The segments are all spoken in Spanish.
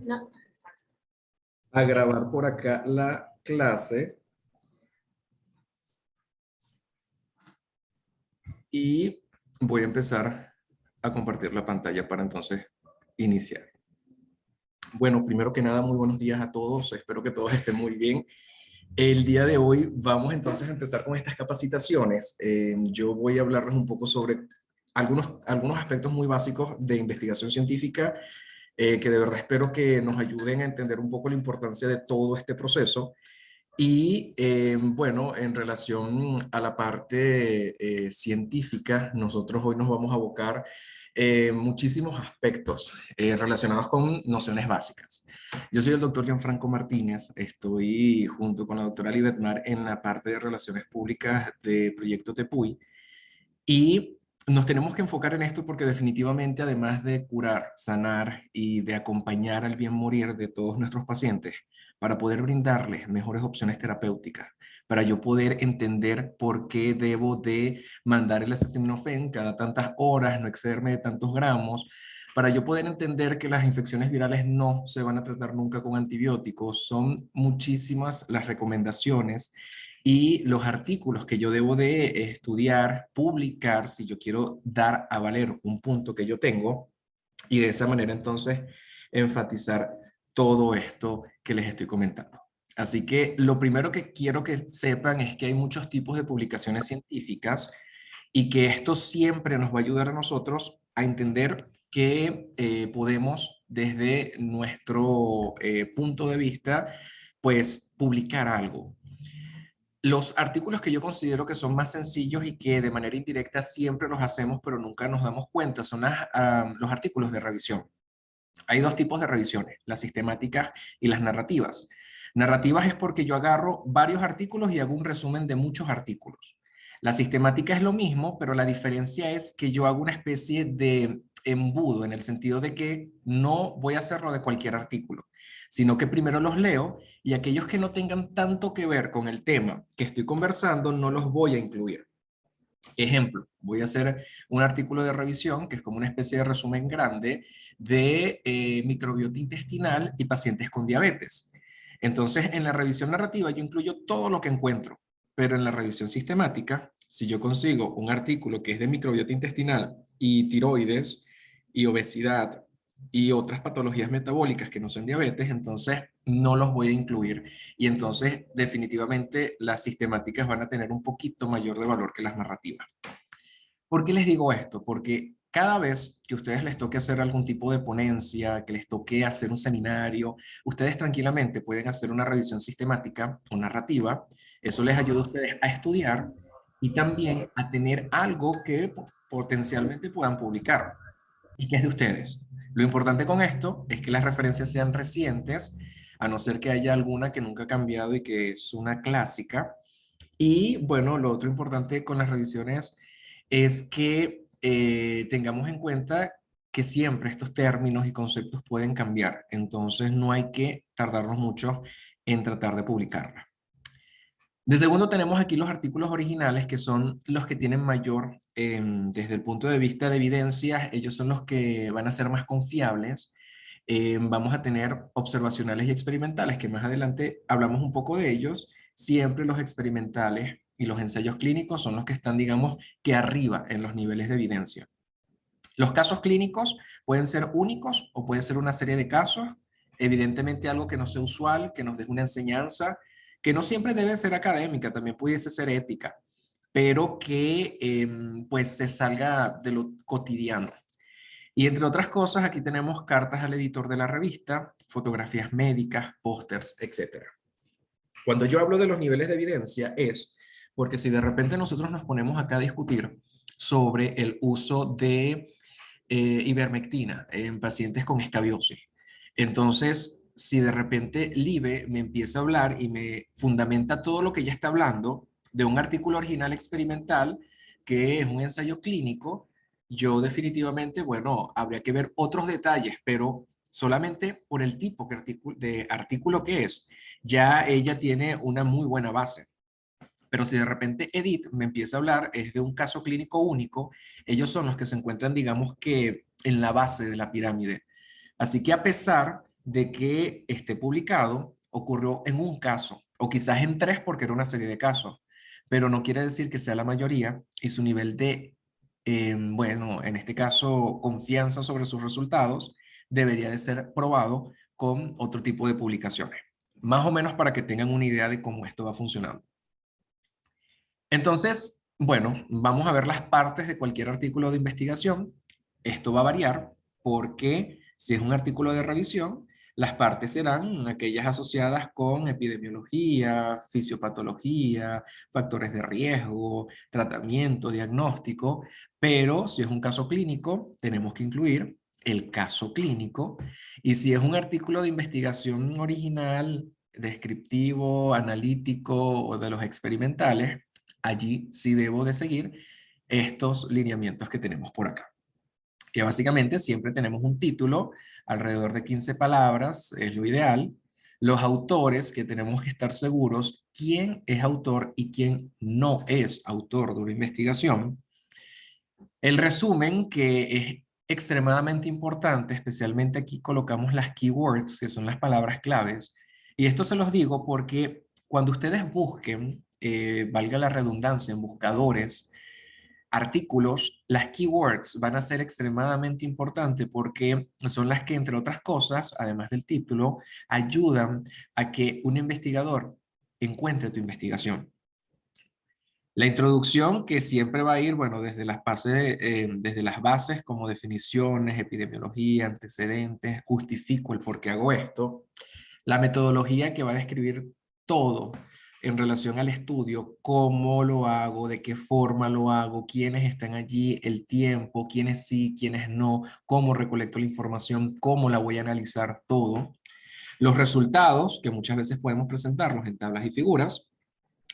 No. A grabar por acá la clase y voy a empezar a compartir la pantalla para entonces iniciar. Bueno, primero que nada, muy buenos días a todos. Espero que todos estén muy bien. El día de hoy vamos entonces a empezar con estas capacitaciones. Yo voy a hablarles un poco sobre algunos aspectos muy básicos de investigación científica que de verdad espero que nos ayuden a entender un poco la importancia de todo este proceso. Y bueno, en relación a la parte científica, nosotros hoy nos vamos a abocar muchísimos aspectos relacionados con nociones básicas. Yo soy el doctor Gianfranco Martínez, estoy junto con la doctora Libet Mar en la parte de relaciones públicas de Proyecto Tepuy y nos tenemos que enfocar en esto porque definitivamente además de curar, sanar y de acompañar al bien morir de todos nuestros pacientes, para poder brindarles mejores opciones terapéuticas, para yo poder entender por qué debo de mandar el acetaminofén cada tantas horas, no excederme de tantos gramos, para yo poder entender que las infecciones virales no se van a tratar nunca con antibióticos. Son muchísimas las recomendaciones y los artículos que yo debo de estudiar, publicar, si yo quiero dar a valer un punto que yo tengo, y de esa manera entonces enfatizar todo esto que les estoy comentando. Así que lo primero que quiero que sepan es que hay muchos tipos de publicaciones científicas y que esto siempre nos va a ayudar a nosotros a entender que podemos desde nuestro punto de vista, pues publicar algo. Los artículos que yo considero que son más sencillos y que de manera indirecta siempre los hacemos, pero nunca nos damos cuenta, son los artículos de revisión. Hay dos tipos de revisiones, las sistemáticas y las narrativas. Narrativas es porque yo agarro varios artículos y hago un resumen de muchos artículos. La sistemática es lo mismo, pero la diferencia es que yo hago una especie de embudo en el sentido de que no voy a hacerlo de cualquier artículo, sino que primero los leo y aquellos que no tengan tanto que ver con el tema que estoy conversando no los voy a incluir. Ejemplo, voy a hacer un artículo de revisión que es como una especie de resumen grande de microbiota intestinal y pacientes con diabetes. Entonces, en la revisión narrativa yo incluyo todo lo que encuentro, pero en la revisión sistemática, si yo consigo un artículo que es de microbiota intestinal y tiroides y obesidad y otras patologías metabólicas que no son diabetes, entonces no los voy a incluir. Y entonces definitivamente las sistemáticas van a tener un poquito mayor de valor que las narrativas. ¿Por qué les digo esto? Porque cada vez que a ustedes les toque hacer algún tipo de ponencia, que les toque hacer un seminario, ustedes tranquilamente pueden hacer una revisión sistemática o narrativa. Eso les ayuda a ustedes a estudiar y también a tener algo que potencialmente puedan publicar y que es de ustedes. Lo importante con esto es que las referencias sean recientes, a no ser que haya alguna que nunca ha cambiado y que es una clásica. Y bueno, lo otro importante con las revisiones es que tengamos en cuenta que siempre estos términos y conceptos pueden cambiar, entonces no hay que tardarnos mucho en tratar de publicarla. De segundo tenemos aquí los artículos originales que son los que tienen mayor, desde el punto de vista de evidencias, ellos son los que van a ser más confiables. Vamos a tener observacionales y experimentales, que más adelante hablamos un poco de ellos. Siempre los experimentales y los ensayos clínicos son los que están, digamos, que arriba en los niveles de evidencia. Los casos clínicos pueden ser únicos o pueden ser una serie de casos, evidentemente algo que no sea usual, que nos deje una enseñanza, que no siempre debe ser académica, también pudiese ser ética, pero que pues se salga de lo cotidiano. Y entre otras cosas, aquí tenemos cartas al editor de la revista, fotografías médicas, pósters, etc. Cuando yo hablo de los niveles de evidencia es porque si de repente nosotros nos ponemos acá a discutir sobre el uso de ivermectina en pacientes con escabiosis, entonces si de repente Libe me empieza a hablar y me fundamenta todo lo que ella está hablando de un artículo original experimental que es un ensayo clínico, yo definitivamente, bueno, habría que ver otros detalles, pero solamente por el tipo de artículo que es, ya ella tiene una muy buena base. Pero si de repente Edith me empieza a hablar, es de un caso clínico único, ellos son los que se encuentran, digamos que en la base de la pirámide. Así que a pesar de que esté publicado, ocurrió en un caso, o quizás en tres porque era una serie de casos, pero no quiere decir que sea la mayoría y su nivel de, bueno, en este caso, confianza sobre sus resultados debería de ser probado con otro tipo de publicaciones. Más o menos para que tengan una idea de cómo esto va funcionando. Entonces, bueno, vamos a ver las partes de cualquier artículo de investigación. Esto va a variar porque si es un artículo de revisión, las partes serán aquellas asociadas con epidemiología, fisiopatología, factores de riesgo, tratamiento, diagnóstico, pero si es un caso clínico, tenemos que incluir el caso clínico. Y si es un artículo de investigación original, descriptivo, analítico o de los experimentales, allí sí debo de seguir estos lineamientos que tenemos por acá. Que básicamente siempre tenemos un título, alrededor de 15 palabras, es lo ideal. Los autores, que tenemos que estar seguros quién es autor y quién no es autor de una investigación. El resumen, que es extremadamente importante, especialmente aquí colocamos las keywords, que son las palabras claves. Y esto se los digo porque cuando ustedes busquen, valga la redundancia, en buscadores, artículos, las keywords van a ser extremadamente importantes porque son las que, entre otras cosas, además del título, ayudan a que un investigador encuentre tu investigación. La introducción, que siempre va a ir, bueno, desde las bases como definiciones, epidemiología, antecedentes, justifico el por qué hago esto. La metodología, que va a describir todo en relación al estudio, cómo lo hago, de qué forma lo hago, quiénes están allí, el tiempo, quiénes sí, quiénes no, cómo recolecto la información, cómo la voy a analizar, todo. Los resultados, que muchas veces podemos presentarlos en tablas y figuras.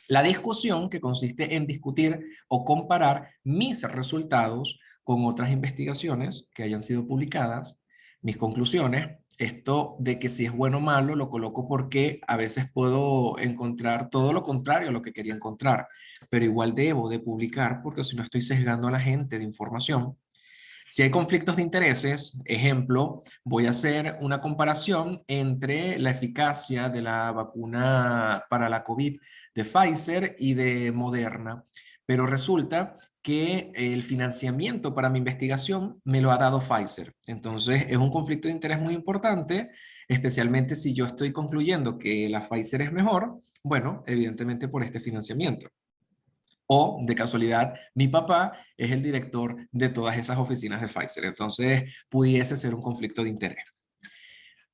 La discusión, que consiste en discutir o comparar mis resultados con otras investigaciones que hayan sido publicadas, mis conclusiones. Esto de que si es bueno o malo lo coloco porque a veces puedo encontrar todo lo contrario a lo que quería encontrar, pero igual debo de publicar porque si no estoy sesgando a la gente de información. Si hay conflictos de intereses, ejemplo, voy a hacer una comparación entre la eficacia de la vacuna para la COVID de Pfizer y de Moderna, pero resulta que el financiamiento para mi investigación me lo ha dado Pfizer. Entonces, es un conflicto de interés muy importante, especialmente si yo estoy concluyendo que la Pfizer es mejor, bueno, evidentemente por este financiamiento. O, de casualidad, mi papá es el director de todas esas oficinas de Pfizer. Entonces, pudiese ser un conflicto de interés.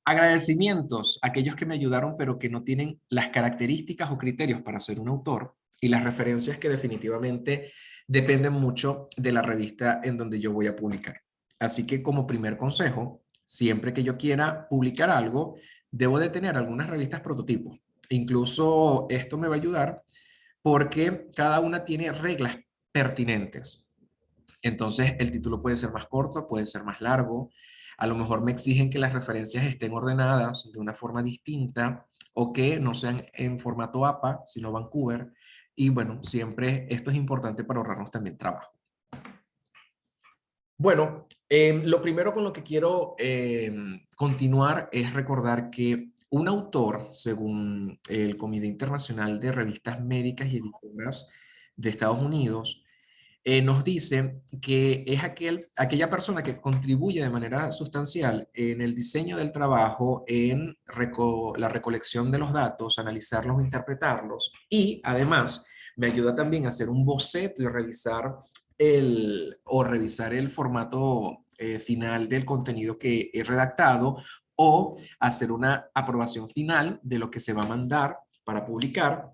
Agradecimientos a aquellos que me ayudaron, pero que no tienen las características o criterios para ser un autor. Y las referencias, que definitivamente dependen mucho de la revista en donde yo voy a publicar. Así que, como primer consejo, siempre que yo quiera publicar algo, debo de tener algunas revistas prototipos. Incluso esto me va a ayudar porque cada una tiene reglas pertinentes. Entonces, el título puede ser más corto, puede ser más largo. A lo mejor me exigen que las referencias estén ordenadas de una forma distinta o que no sean en formato APA, sino Vancouver. Y bueno, siempre esto es importante para ahorrarnos también trabajo. Bueno, lo primero con lo que quiero continuar es recordar que un autor, según el Comité Internacional de Revistas Médicas y Editoras de Estados Unidos, nos dice que es aquella persona que contribuye de manera sustancial en el diseño del trabajo, en la recolección de los datos, analizarlos, interpretarlos, y además me ayuda también a hacer un boceto y revisar el formato final del contenido que he redactado, o hacer una aprobación final de lo que se va a mandar para publicar.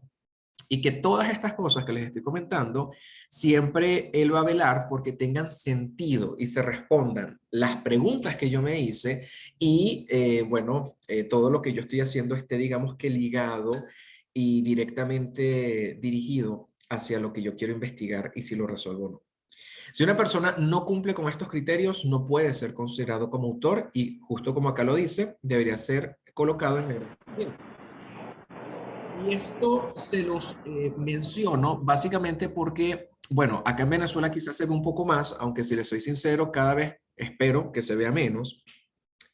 Y que todas estas cosas que les estoy comentando, siempre él va a velar porque tengan sentido y se respondan las preguntas que yo me hice y, todo lo que yo estoy haciendo esté, digamos que ligado y directamente dirigido hacia lo que yo quiero investigar y si lo resuelvo o no. Si una persona no cumple con estos criterios, no puede ser considerado como autor y, justo como acá lo dice, debería ser colocado en el... Y esto se los menciono básicamente porque, bueno, acá en Venezuela quizás se ve un poco más, aunque si les soy sincero, cada vez espero que se vea menos.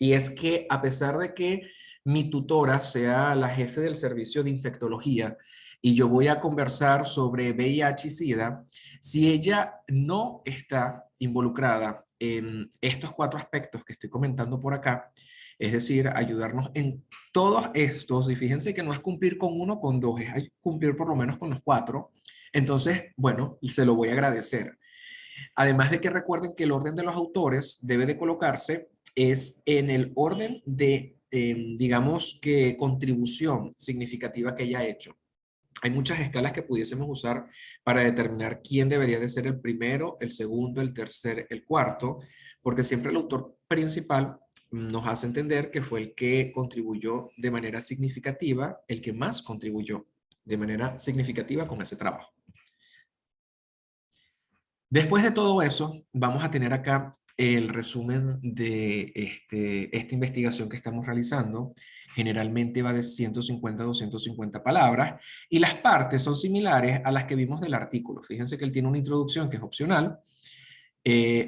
Y es que a pesar de que mi tutora sea la jefe del servicio de infectología y yo voy a conversar sobre VIH y SIDA, si ella no está involucrada en estos 4 aspectos que estoy comentando por acá, es decir, ayudarnos en todos estos, y fíjense que no es cumplir con uno, con dos, es cumplir por lo menos con los 4, entonces, bueno, se lo voy a agradecer. Además de que recuerden que el orden de los autores debe de colocarse es en el orden de, digamos que contribución significativa que haya hecho. Hay muchas escalas que pudiésemos usar para determinar quién debería de ser el primero, el segundo, el tercer, el cuarto, porque siempre el autor principal nos hace entender que fue el que contribuyó de manera significativa, el que más contribuyó de manera significativa con ese trabajo. Después de todo eso, vamos a tener acá el resumen de esta investigación que estamos realizando. Generalmente va de 150 a 250 palabras y las partes son similares a las que vimos del artículo. Fíjense que él tiene una introducción que es opcional,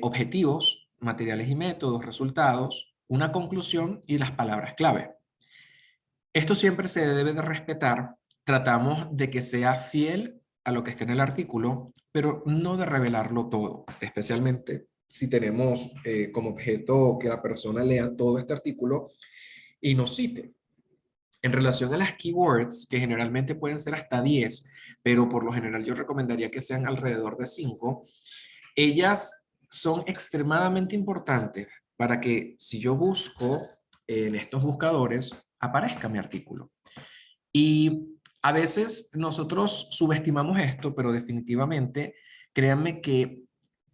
objetivos, materiales y métodos, resultados, una conclusión y las palabras clave. Esto siempre se debe de respetar. Tratamos de que sea fiel a lo que está en el artículo, pero no de revelarlo todo, especialmente si tenemos como objeto que la persona lea todo este artículo y nos cite. En relación a las keywords, que generalmente pueden ser hasta 10, pero por lo general yo recomendaría que sean alrededor de 5, ellas son extremadamente importantes para que si yo busco en estos buscadores, aparezca mi artículo. Y a veces nosotros subestimamos esto, pero definitivamente, créanme que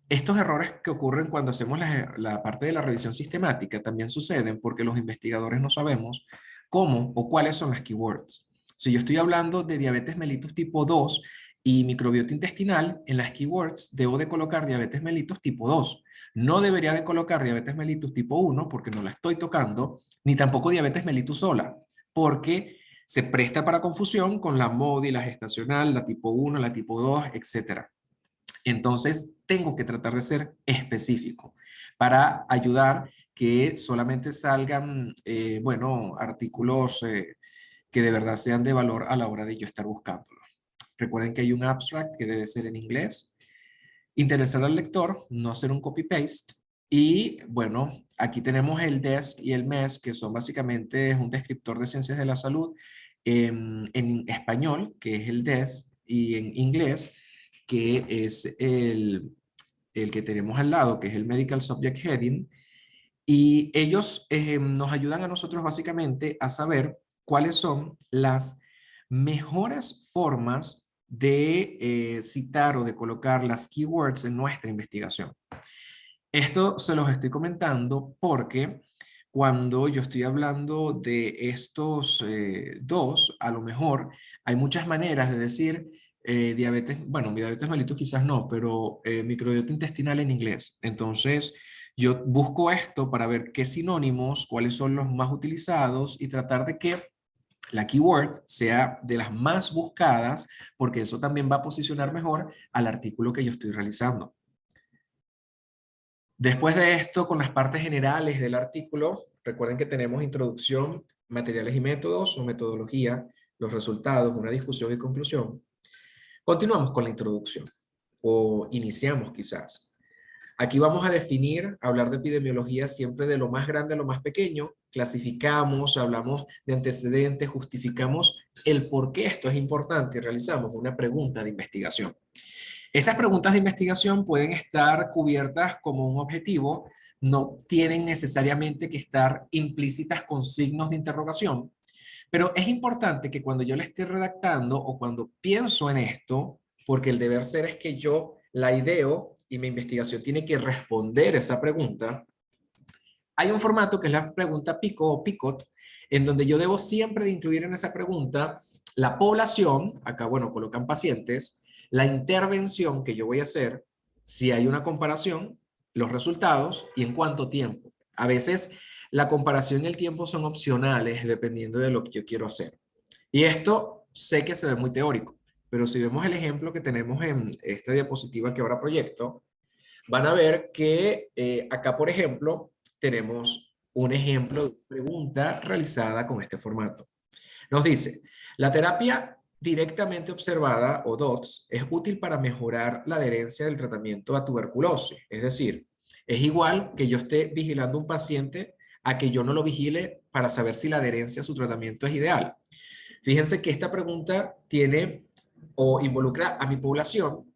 estos errores que ocurren cuando hacemos la parte de la revisión sistemática también suceden porque los investigadores no sabemos cómo o cuáles son las keywords. Si yo estoy hablando de diabetes mellitus tipo 2 y microbiota intestinal, en las keywords debo de colocar diabetes mellitus tipo 2. No debería de colocar diabetes mellitus tipo 1 porque no la estoy tocando, ni tampoco diabetes mellitus sola, porque se presta para confusión con la MODY, la gestacional, la tipo 1, la tipo 2, etcétera. Entonces, tengo que tratar de ser específico para ayudar que solamente salgan, bueno, artículos que de verdad sean de valor a la hora de yo estar buscándolo. Recuerden que hay un abstract que debe ser en inglés. Interesar al lector, no hacer un copy-paste. Y bueno, aquí tenemos el DESC y el MES, que son básicamente un descriptor de ciencias de la salud en español, que es el DESC, y en inglés, que es el que tenemos al lado, que es el Medical Subject Heading, y ellos nos ayudan a nosotros básicamente a saber cuáles son las mejores formas de citar o de colocar las keywords en nuestra investigación. Esto se los estoy comentando porque cuando yo estoy hablando de estos dos, a lo mejor hay muchas maneras de decir diabetes, bueno, diabetes mellitus quizás no, pero microbiota intestinal en inglés. Entonces, yo busco esto para ver qué sinónimos, cuáles son los más utilizados y tratar de que la keyword sea de las más buscadas, porque eso también va a posicionar mejor al artículo que yo estoy realizando. Después de esto, con las partes generales del artículo, recuerden que tenemos introducción, materiales y métodos o metodología, los resultados, una discusión y conclusión. Continuamos con la introducción, o iniciamos quizás. Aquí vamos a definir, hablar de epidemiología siempre de lo más grande a lo más pequeño, clasificamos, hablamos de antecedentes, justificamos el por qué esto es importante y realizamos una pregunta de investigación. Estas preguntas de investigación pueden estar cubiertas como un objetivo, no tienen necesariamente que estar implícitas con signos de interrogación, pero es importante que cuando yo le esté redactando o cuando pienso en esto, porque el deber ser es que yo la ideo y mi investigación tiene que responder esa pregunta, hay un formato que es la pregunta PICO o PICOT, en donde yo debo siempre de incluir en esa pregunta la población, acá bueno, colocan pacientes, la intervención que yo voy a hacer, si hay una comparación, los resultados y en cuánto tiempo. A veces la comparación y el tiempo son opcionales dependiendo de lo que yo quiero hacer. Y esto sé que se ve muy teórico, pero si vemos el ejemplo que tenemos en esta diapositiva que ahora proyecto, van a ver que acá, por ejemplo, tenemos un ejemplo de pregunta realizada con este formato. Nos dice, la terapia directamente observada o DOTS es útil para mejorar la adherencia del tratamiento a tuberculosis. Es decir, es igual que yo esté vigilando a un paciente a que yo no lo vigile para saber si la adherencia a su tratamiento es ideal. Fíjense que esta pregunta tiene o involucra a mi población,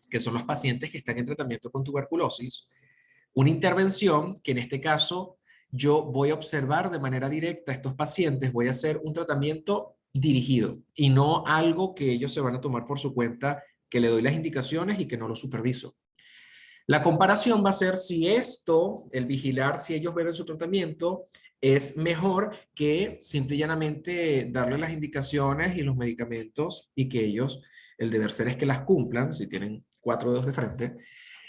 que son los pacientes que están en tratamiento con tuberculosis, una intervención que en este caso yo voy a observar de manera directa a estos pacientes, voy a hacer un tratamiento dirigido y no algo que ellos se van a tomar por su cuenta, que le doy las indicaciones y que no lo superviso. La comparación va a ser si esto, el vigilar si ellos beben su tratamiento, es mejor que simple y llanamente darle las indicaciones y los medicamentos y que ellos, el deber ser es que las cumplan, si tienen 4 dedos de frente,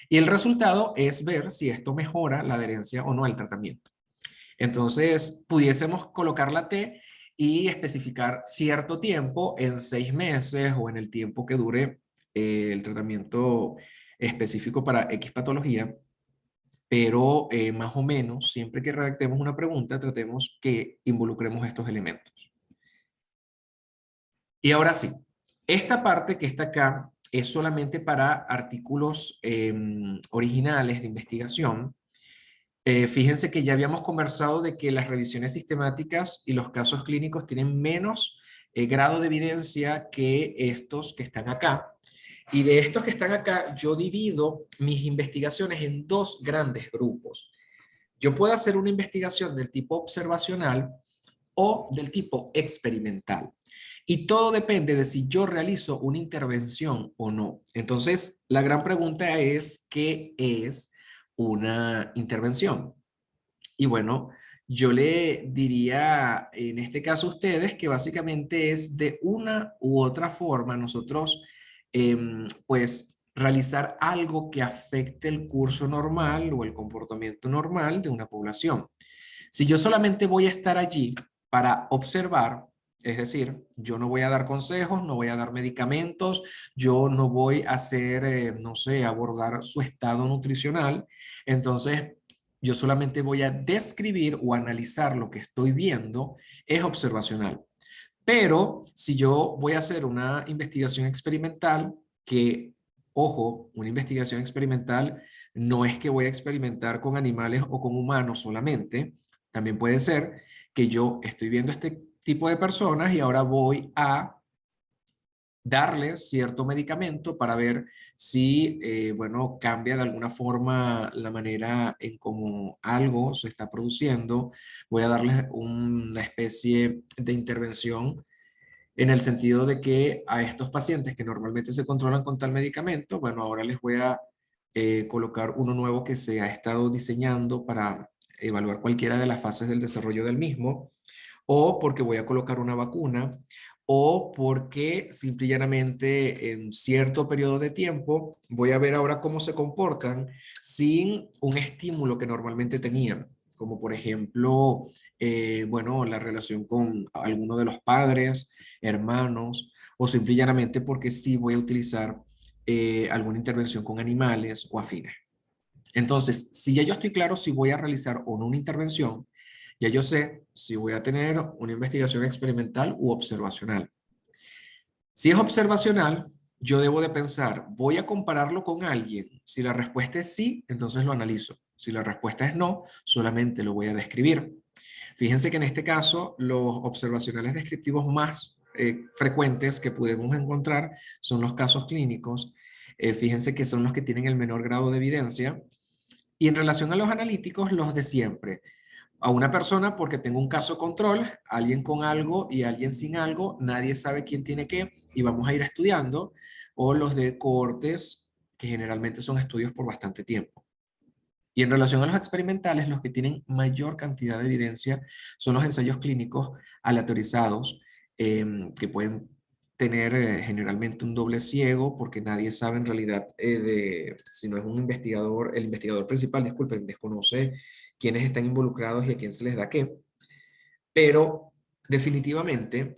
y el resultado es ver si esto mejora la adherencia o no al tratamiento. Entonces, pudiésemos colocar la T y especificar cierto tiempo en 6 meses o en el tiempo que dure el tratamiento específico para X patología, pero más o menos, siempre que redactemos una pregunta, tratemos que involucremos estos elementos. Y ahora sí, esta parte que está acá es solamente para artículos originales de investigación. Fíjense que ya habíamos conversado de que las revisiones sistemáticas y los casos clínicos tienen menos grado de evidencia que estos que están acá. Y de estos que están acá, yo divido mis investigaciones en dos grandes grupos. Yo puedo hacer una investigación del tipo observacional o del tipo experimental. Y todo depende de si yo realizo una intervención o no. Entonces, la gran pregunta es, ¿qué es una intervención? Y bueno, yo le diría en este caso a ustedes que básicamente es de una u otra forma nosotros pues realizar algo que afecte el curso normal o el comportamiento normal de una población. Si yo solamente voy a estar allí para observar, es decir, yo no voy a dar consejos, no voy a dar medicamentos, yo no voy a hacer, no sé, abordar su estado nutricional, entonces yo solamente voy a describir o analizar lo que estoy viendo, es observacional. Pero si yo voy a hacer una investigación experimental, que, ojo, una investigación experimental no es que voy a experimentar con animales o con humanos solamente, también puede ser que yo estoy viendo este tipo de personas y ahora voy a darles cierto medicamento para ver si, bueno, cambia de alguna forma la manera en cómo algo se está produciendo. Voy a darles una especie de intervención en el sentido de que a estos pacientes que normalmente se controlan con tal medicamento, bueno, ahora les voy a colocar uno nuevo que se ha estado diseñando para evaluar cualquiera de las fases del desarrollo del mismo, o porque voy a colocar una vacuna, o porque simple y llanamente en cierto periodo de tiempo voy a ver ahora cómo se comportan sin un estímulo que normalmente tenían, como por ejemplo, bueno, la relación con alguno de los padres, hermanos, o simple y llanamente porque sí voy a utilizar alguna intervención con animales o afines. Entonces, si ya yo estoy claro si voy a realizar o no una intervención, ya yo sé si voy a tener una investigación experimental u observacional. Si es observacional, yo debo de pensar, ¿voy a compararlo con alguien? Si la respuesta es sí, entonces lo analizo. Si la respuesta es no, solamente lo voy a describir. Fíjense que en este caso, los observacionales descriptivos más frecuentes que podemos encontrar son los casos clínicos. Fíjense que son los que tienen el menor grado de evidencia. Y en relación a los analíticos, los de siempre. A una persona porque tengo un caso control, alguien con algo y alguien sin algo, nadie sabe quién tiene qué y vamos a ir estudiando, o los de cohortes, que generalmente son estudios por bastante tiempo. Y en relación a los experimentales, los que tienen mayor cantidad de evidencia son los ensayos clínicos aleatorizados, que pueden tener generalmente un doble ciego, porque nadie sabe en realidad si no es un investigador, el investigador principal, disculpen, desconoce quiénes están involucrados y a quién se les da qué. Pero definitivamente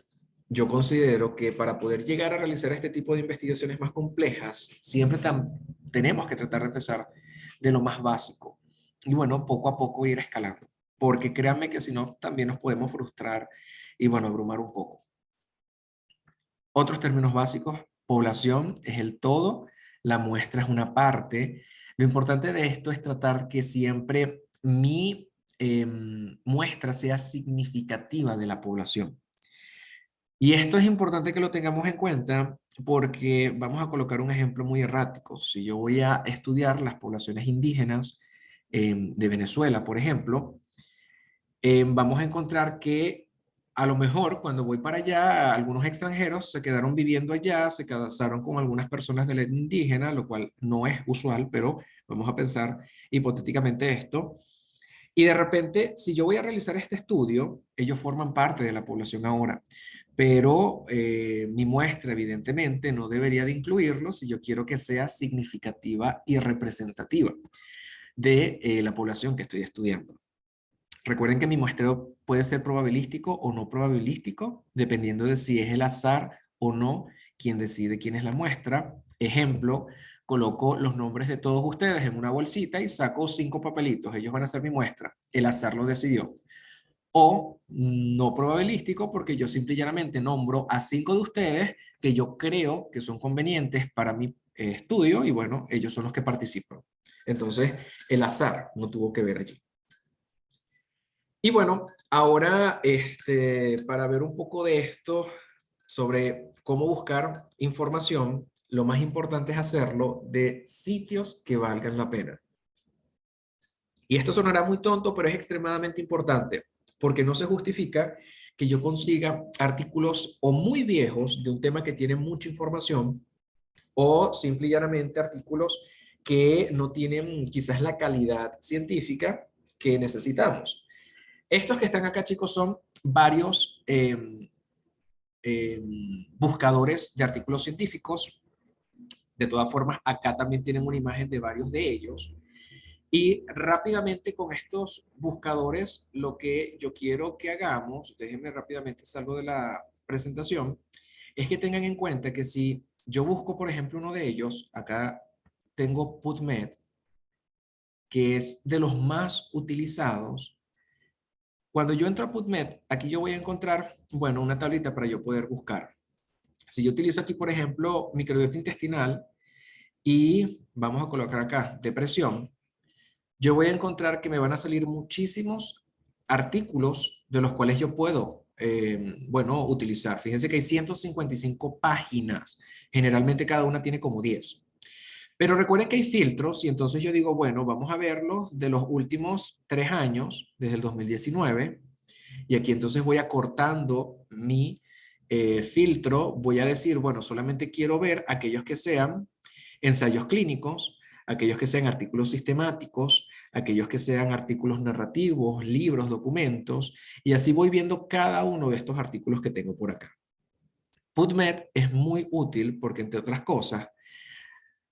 yo considero que para poder llegar a realizar este tipo de investigaciones más complejas, siempre tenemos que tratar de empezar de lo más básico. Y bueno, poco a poco ir escalando. porque créanme que si no, también nos podemos frustrar y, bueno, abrumar un poco. Otros términos básicos: población es el todo, la muestra es una parte. Lo importante de esto es tratar que siempre mi muestra sea significativa de la población. Y esto es importante que lo tengamos en cuenta porque vamos a colocar un ejemplo muy errático. Si yo voy a estudiar las poblaciones indígenas de Venezuela, por ejemplo, vamos a encontrar que a lo mejor cuando voy para allá, algunos extranjeros se quedaron viviendo allá, se casaron con algunas personas de la etnia indígena, lo cual no es usual, pero vamos a pensar hipotéticamente esto. Y de repente, si yo voy a realizar este estudio, ellos forman parte de la población ahora, pero mi muestra evidentemente no debería de incluirlo si yo quiero que sea significativa y representativa de la población que estoy estudiando. Recuerden que mi muestreo puede ser probabilístico o no probabilístico, dependiendo de si es el azar o no quien decide quién es la muestra. Ejemplo, coloco los nombres de todos ustedes en una bolsita y saco 5 papelitos. Ellos van a ser mi muestra. El azar lo decidió. O no probabilístico, porque yo simple y llanamente nombro a 5 de ustedes que yo creo que son convenientes para mi estudio y, bueno, ellos son los que participan. Entonces, el azar no tuvo que ver allí. Y bueno, ahora para ver un poco de esto sobre cómo buscar información, lo más importante es hacerlo de sitios que valgan la pena. Y esto sonará muy tonto, pero es extremadamente importante, porque no se justifica que yo consiga artículos o muy viejos de un tema que tiene mucha información, o simple y llanamente artículos que no tienen quizás la calidad científica que necesitamos. Estos que están acá, chicos, son varios buscadores de artículos científicos. De todas formas, acá también tienen una imagen de varios de ellos. Y rápidamente con estos buscadores, lo que yo quiero que hagamos, déjenme rápidamente salgo de la presentación, es que tengan en cuenta que si yo busco, por ejemplo, uno de ellos, acá tengo PubMed, que es de los más utilizados. Cuando yo entro a PubMed, aquí yo voy a encontrar, bueno, una tablita para yo poder buscar. Si yo utilizo aquí, por ejemplo, microbiota intestinal y vamos a colocar acá depresión, yo voy a encontrar que me van a salir muchísimos artículos de los cuales yo puedo, bueno, utilizar. Fíjense que hay 155 páginas. Generalmente cada una tiene como 10. Pero recuerden que hay filtros y entonces yo digo, bueno, vamos a verlos de los últimos 3 años, desde el 2019. Y aquí entonces voy acortando mi filtro. Voy a decir, bueno, solamente quiero ver aquellos que sean ensayos clínicos, aquellos que sean artículos sistemáticos, aquellos que sean artículos narrativos, libros, documentos, y así voy viendo cada uno de estos artículos que tengo por acá. PubMed es muy útil porque, entre otras cosas,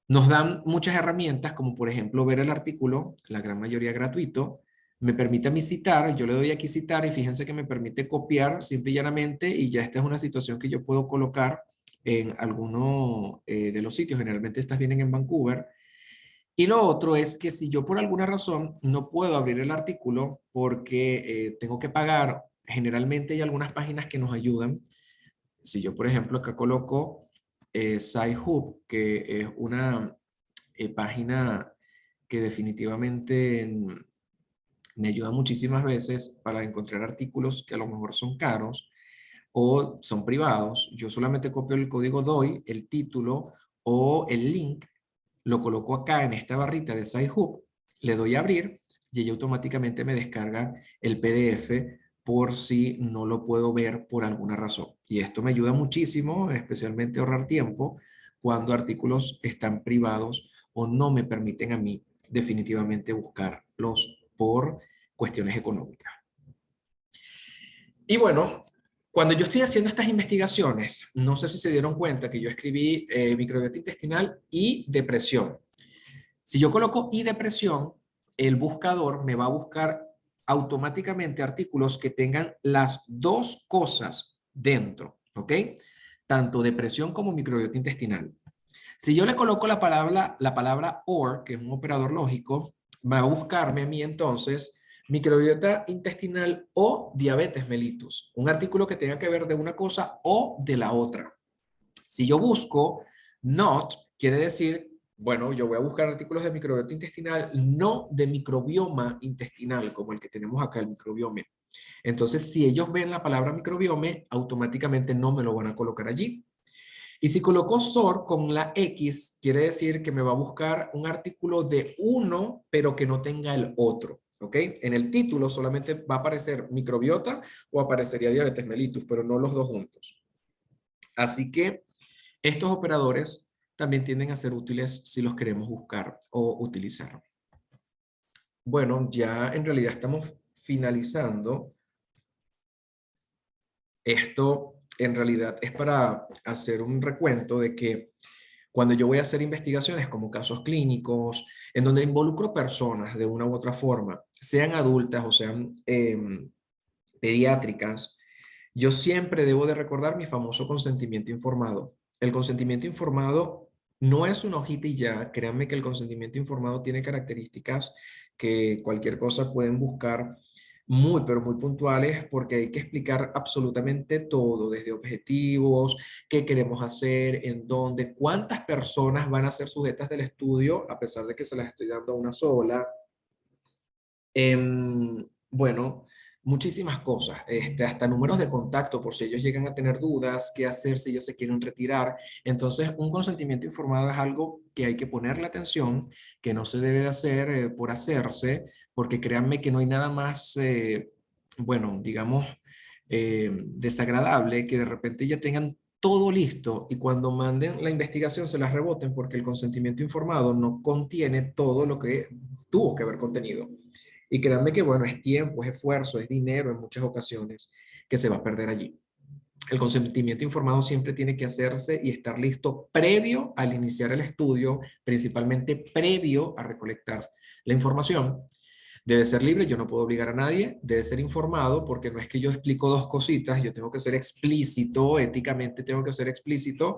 nos dan muchas herramientas, como por ejemplo ver el artículo, la gran mayoría gratuito, me permite a mí citar, yo le doy aquí citar y fíjense que me permite copiar simple y llanamente, y ya esta es una situación que yo puedo colocar en alguno de los sitios. Generalmente estas vienen en Vancouver. Y lo otro es que si yo por alguna razón no puedo abrir el artículo porque tengo que pagar, generalmente hay algunas páginas que nos ayudan. Si yo, por ejemplo, acá coloco SciHub, que es una página que definitivamente me ayuda muchísimas veces para encontrar artículos que a lo mejor son caros o son privados. Yo solamente copio el código DOI, el título o el link, lo coloco acá en esta barrita de SciHub, le doy a abrir y ella automáticamente me descarga el PDF por si no lo puedo ver por alguna razón. Y esto me ayuda muchísimo, especialmente a ahorrar tiempo cuando artículos están privados o no me permiten a mí definitivamente buscarlos por cuestiones económicas. Y bueno, cuando yo estoy haciendo estas investigaciones, no sé si se dieron cuenta que yo escribí microbiota intestinal y depresión. Si yo coloco y depresión, el buscador me va a buscar automáticamente artículos que tengan las dos cosas dentro, ¿ok? Tanto depresión como microbiota intestinal. Si yo le coloco la palabra OR, que es un operador lógico, va a buscarme a mí entonces microbiota intestinal o diabetes mellitus. Un artículo que tenga que ver de una cosa o de la otra. Si yo busco not, quiere decir, bueno, yo voy a buscar artículos de microbiota intestinal, no de microbioma intestinal, como el que tenemos acá, el microbiome. Entonces, si ellos ven la palabra microbiome, automáticamente no me lo van a colocar allí. Y si coloco SOR con la X, quiere decir que me va a buscar un artículo de uno, pero que no tenga el otro. ¿Ok? En el título solamente va a aparecer microbiota o aparecería diabetes mellitus, pero no los dos juntos. Así que estos operadores también tienden a ser útiles si los queremos buscar o utilizar. Bueno, ya en realidad estamos finalizando. Esto en realidad es para hacer un recuento de que cuando yo voy a hacer investigaciones como casos clínicos, en donde involucro personas de una u otra forma, sean adultas o sean pediátricas, yo siempre debo de recordar mi famoso consentimiento informado. El consentimiento informado no es una hojita y ya, créanme que el consentimiento informado tiene características que cualquier cosa pueden buscar muy, pero muy puntuales porque hay que explicar absolutamente todo, desde objetivos, qué queremos hacer, en dónde, cuántas personas van a ser sujetas del estudio, a pesar de que se las estoy dando a una sola. Bueno, muchísimas cosas, hasta números de contacto por si ellos llegan a tener dudas, qué hacer si ellos se quieren retirar. Entonces, un consentimiento informado es algo que hay que ponerle atención, que no se debe de hacer por hacerse, porque créanme que no hay nada más, bueno, digamos, desagradable que de repente ya tengan todo listo y cuando manden la investigación se las reboten porque el consentimiento informado no contiene todo lo que tuvo que haber contenido. Y créanme que, bueno, es tiempo, es esfuerzo, es dinero en muchas ocasiones que se va a perder allí. El consentimiento informado siempre tiene que hacerse y estar listo previo al iniciar el estudio, principalmente previo a recolectar la información. Debe ser libre, yo no puedo obligar a nadie, debe ser informado porque no es que yo explico dos cositas, yo tengo que ser explícito, éticamente tengo que ser explícito,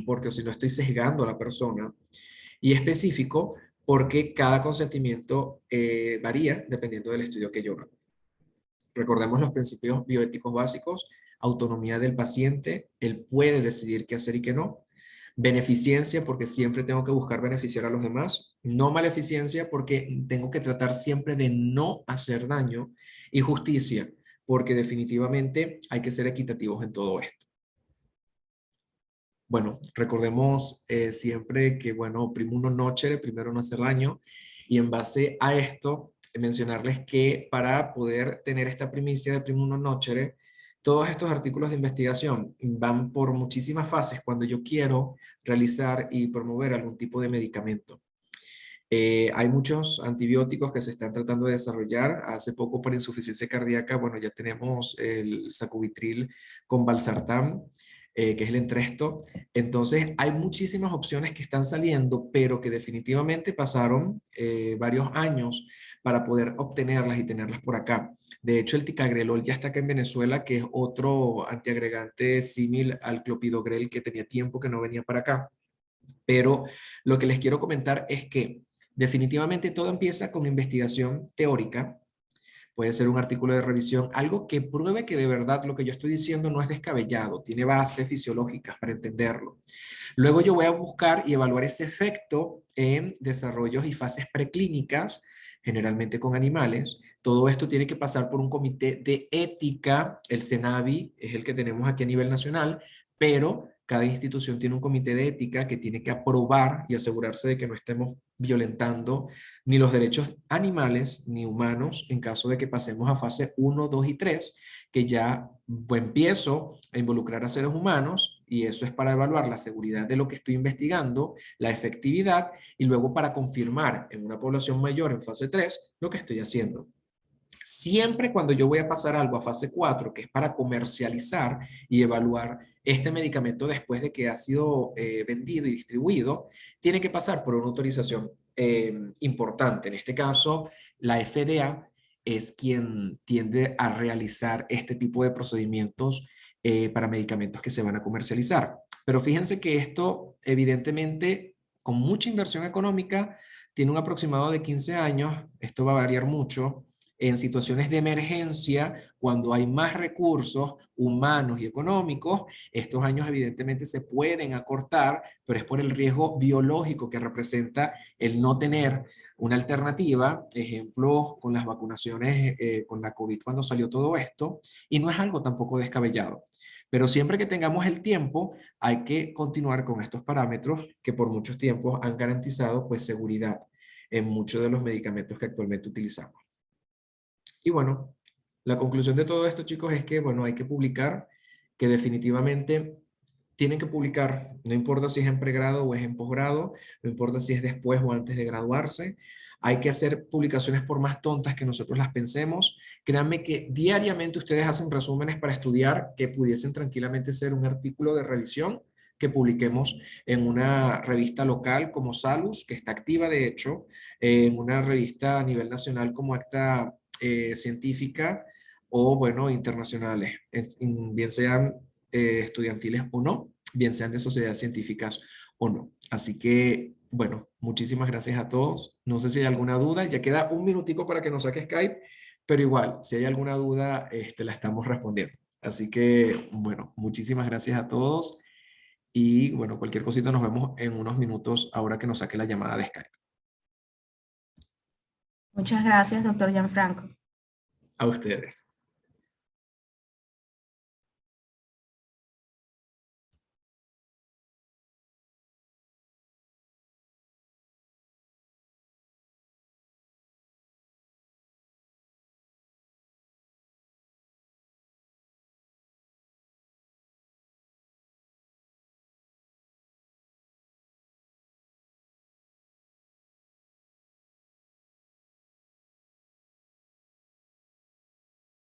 porque si no estoy sesgando a la persona y específico porque cada consentimiento varía dependiendo del estudio que yo haga. Recordemos los principios bioéticos básicos: autonomía del paciente, él puede decidir qué hacer y qué no; beneficencia, porque siempre tengo que buscar beneficiar a los demás; no maleficencia, porque tengo que tratar siempre de no hacer daño; y justicia, porque definitivamente hay que ser equitativos en todo esto. Bueno, recordemos siempre que, bueno, primo uno nocere, primero no hacer daño, y en base a esto, mencionarles que para poder tener esta primicia de primo uno nocere, todos estos artículos de investigación van por muchísimas fases cuando yo quiero realizar y promover algún tipo de medicamento. Hay muchos antibióticos que se están tratando de desarrollar. Hace poco por insuficiencia cardíaca, bueno, ya tenemos el sacubitril con valsartán, que es el Entresto. Entonces, hay muchísimas opciones que están saliendo, pero que definitivamente pasaron varios años para poder obtenerlas y tenerlas por acá. De hecho, el ticagrelol ya está acá en Venezuela, que es otro antiagregante símil al clopidogrel que tenía tiempo que no venía para acá. Pero lo que les quiero comentar es que definitivamente todo empieza con investigación teórica. Puede ser un artículo de revisión, algo que pruebe que de verdad lo que yo estoy diciendo no es descabellado, tiene bases fisiológicas para entenderlo. Luego yo voy a buscar y evaluar ese efecto en desarrollos y fases preclínicas, generalmente con animales. Todo esto tiene que pasar por un comité de ética. El CENAVI es el que tenemos aquí a nivel nacional, pero cada institución tiene un comité de ética que tiene que aprobar y asegurarse de que no estemos violentando ni los derechos animales ni humanos en caso de que pasemos a fase 1, 2 y 3, que ya empiezo a involucrar a seres humanos, y eso es para evaluar la seguridad de lo que estoy investigando, la efectividad, y luego para confirmar en una población mayor en fase 3 lo que estoy haciendo. Siempre cuando yo voy a pasar algo a fase 4, que es para comercializar y evaluar este medicamento después de que ha sido vendido y distribuido, tiene que pasar por una autorización importante. En este caso, la FDA es quien tiende a realizar este tipo de procedimientos para medicamentos que se van a comercializar. Pero fíjense que esto, evidentemente, con mucha inversión económica, tiene un aproximado de 15 años. Esto va a variar mucho. en situaciones de emergencia, cuando hay más recursos humanos y económicos, estos años evidentemente se pueden acortar, pero es por el riesgo biológico que representa el no tener una alternativa, ejemplo, con las vacunaciones, con la COVID cuando salió todo esto, y no es algo tampoco descabellado. Pero siempre que tengamos el tiempo, hay que continuar con estos parámetros que por muchos tiempos han garantizado pues seguridad en muchos de los medicamentos que actualmente utilizamos. Y bueno, la conclusión de todo esto, chicos, es que bueno, hay que publicar, que definitivamente tienen que publicar, no importa si es en pregrado o es en posgrado, no importa si es después o antes de graduarse, hay que hacer publicaciones por más tontas que nosotros las pensemos. Créanme que diariamente ustedes hacen resúmenes para estudiar que pudiesen tranquilamente ser un artículo de revisión que publiquemos en una revista local como Salus, que está activa de hecho, en una revista a nivel nacional como Acta Científica o, bueno, internacionales, bien sean estudiantiles o no, bien sean de sociedades científicas o no. Así que, bueno, muchísimas gracias a todos. No sé si hay alguna duda, ya queda un minutico para que nos saque Skype, pero igual, si hay alguna duda, la estamos respondiendo. Así que, bueno, muchísimas gracias a todos y, bueno, cualquier cosita nos vemos en unos minutos ahora que nos saque la llamada de Skype. Muchas gracias, doctor Gianfranco. A ustedes.